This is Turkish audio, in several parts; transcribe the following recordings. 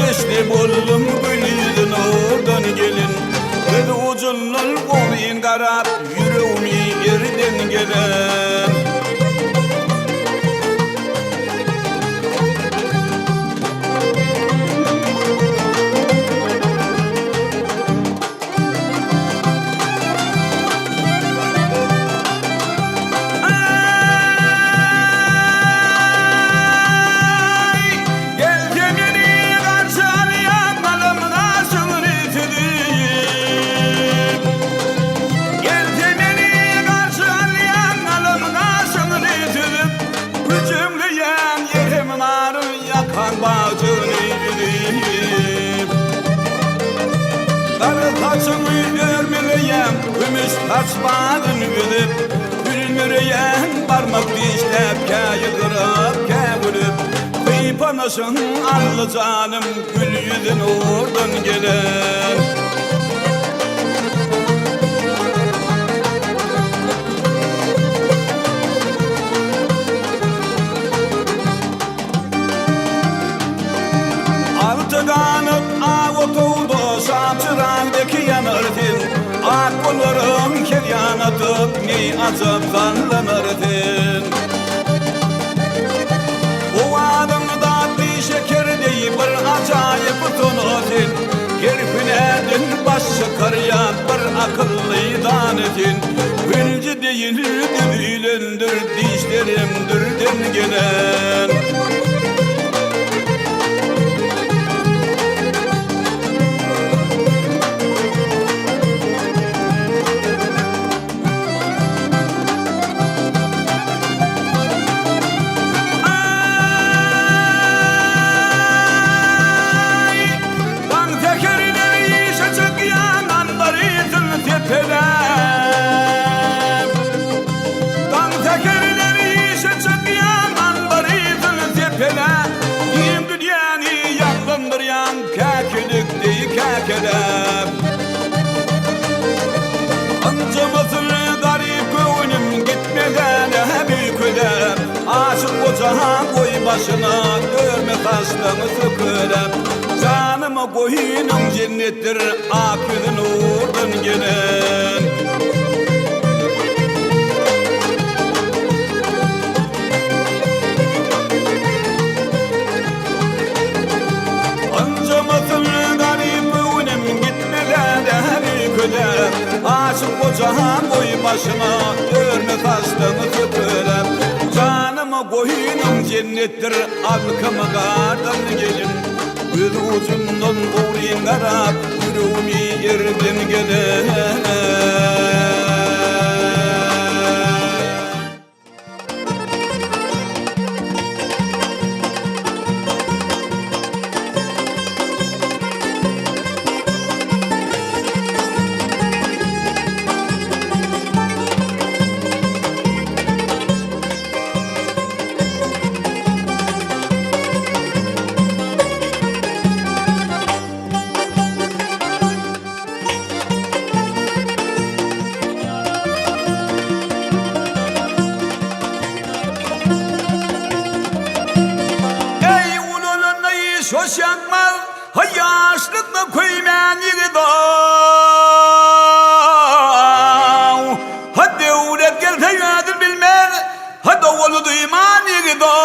teslim oldum gül yüzün oradan gelin. Kız ucundan koyun karab yüreğimi yerden gelen. Saçını görmeliyem, gümüş taçmadın gülüp. Gülmüreyem, parmak dişlep, kâyı kırıp, kâvürüp. Kıyıp anasın allı canım, gül yüzün oradan gelen. Altı kanıp, ağ oturdu, sapçırandaki yanırdın. Ak kollarım keryan atıp, ney azap zanlanırdın. O adını tatlı şeker deyip, bir acayip tonudun. Gerfinedin başı karayan, bir akıllı danedin. Gülcü değil, dülündür, dişlerimdir den gelen. Ancamasını garip gönlüm gitmeden hep ülkede. Aşık ocağın koy başına görme taşlarını sıkırıp. Canıma koyunum cennettir ak yüzün oradan gelen. Ancamasını garip gönlüm gitmeden hep ülkede. Aşık ocağın koy başına görme taşlarını sıkırıp. Canıma koyunum cennettir arkama kardan gelin. Göz ucundan uğrayın karab yüreğimi yerden gelen. Söz yakmaz, ha yaşlıkla köymen yıgıdav. Ha devlet gelse yönetir bilmez, ha davulu duyman yıgıdav.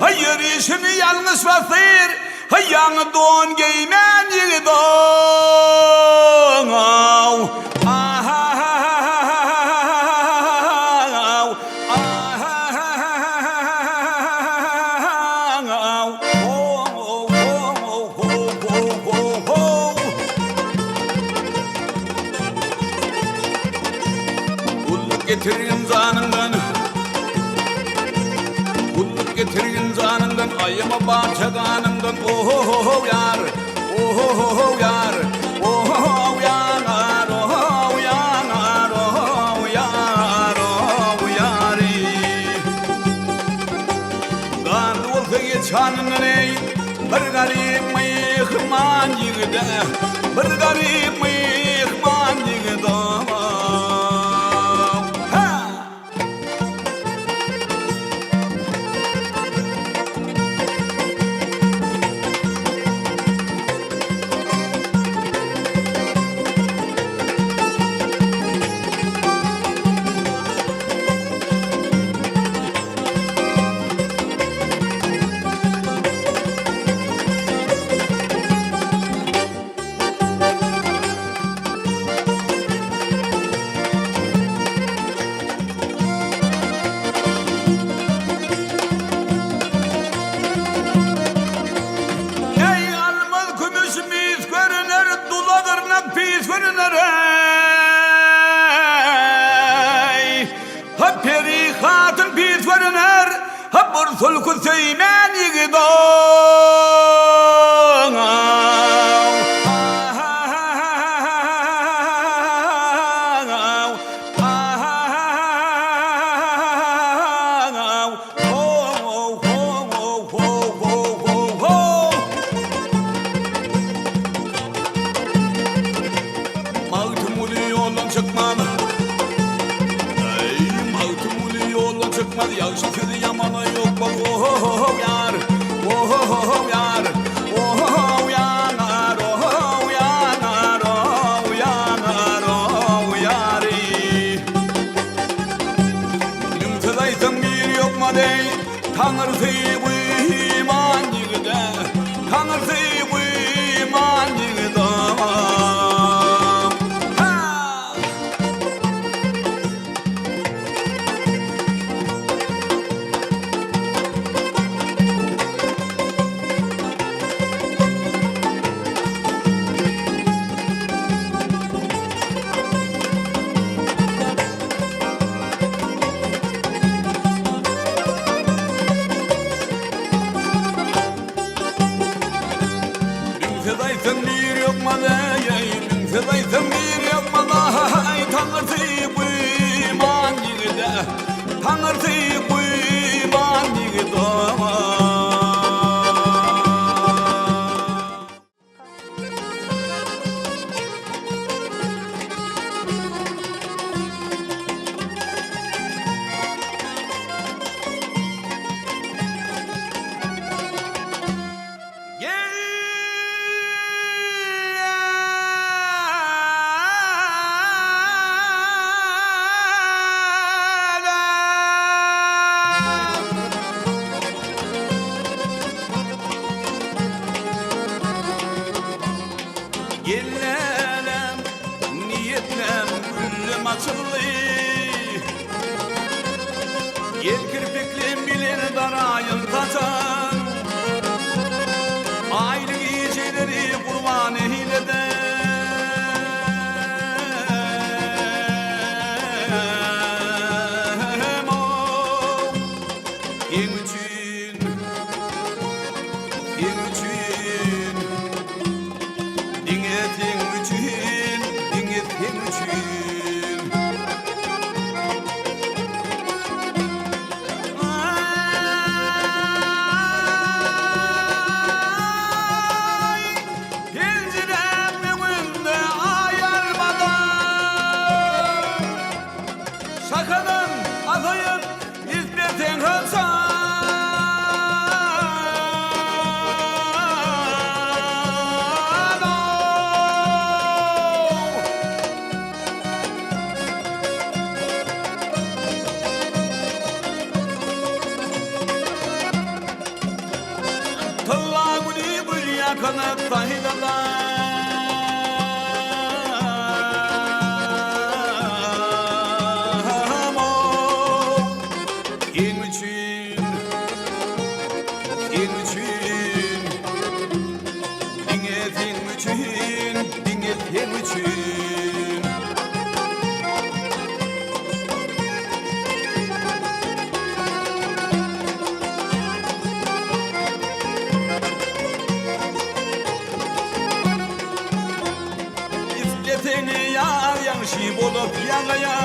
Hayır işini yalnız vasır, hayyanı don giymen yıgıdon. getirgin zanından, kulluk getirgin zanından, ayıma bahçe kanından. Oh yar, oh yar, oh yanar, oh yanar, oh yar, oh yari. Gandı olsa geçanın ey, bir garip mihman yigide, bir garip mihman yigide. Peri hatun pis görüner, ha bursul kuseymen yigidon. Mağtumuli yoldan çıkmam. Çıkmadı yakşı kızı yamana yok bak. Oh yar, oh yar, oh yanar, oh yanar, oh yanar, oh yari. Yumsadaysam bir yok mu dey, Tanrı sey bu iman yigide, Tanrı sey bu iman yigide. Fedaysan bir yok mu dey, fedaysan bir yok mu dey, Tanrı sey bu iman yigide, Tanrı sey bu iman yigide. Gellem, niyetlem, güllüm açıldı. Gel kirpiklim bilir darayın taçan, ayrı geceleri kurban eylede. Şakadan atayım İzmir'den hırsan. Tılla gülü gül yakını tahidadan. olup yanaya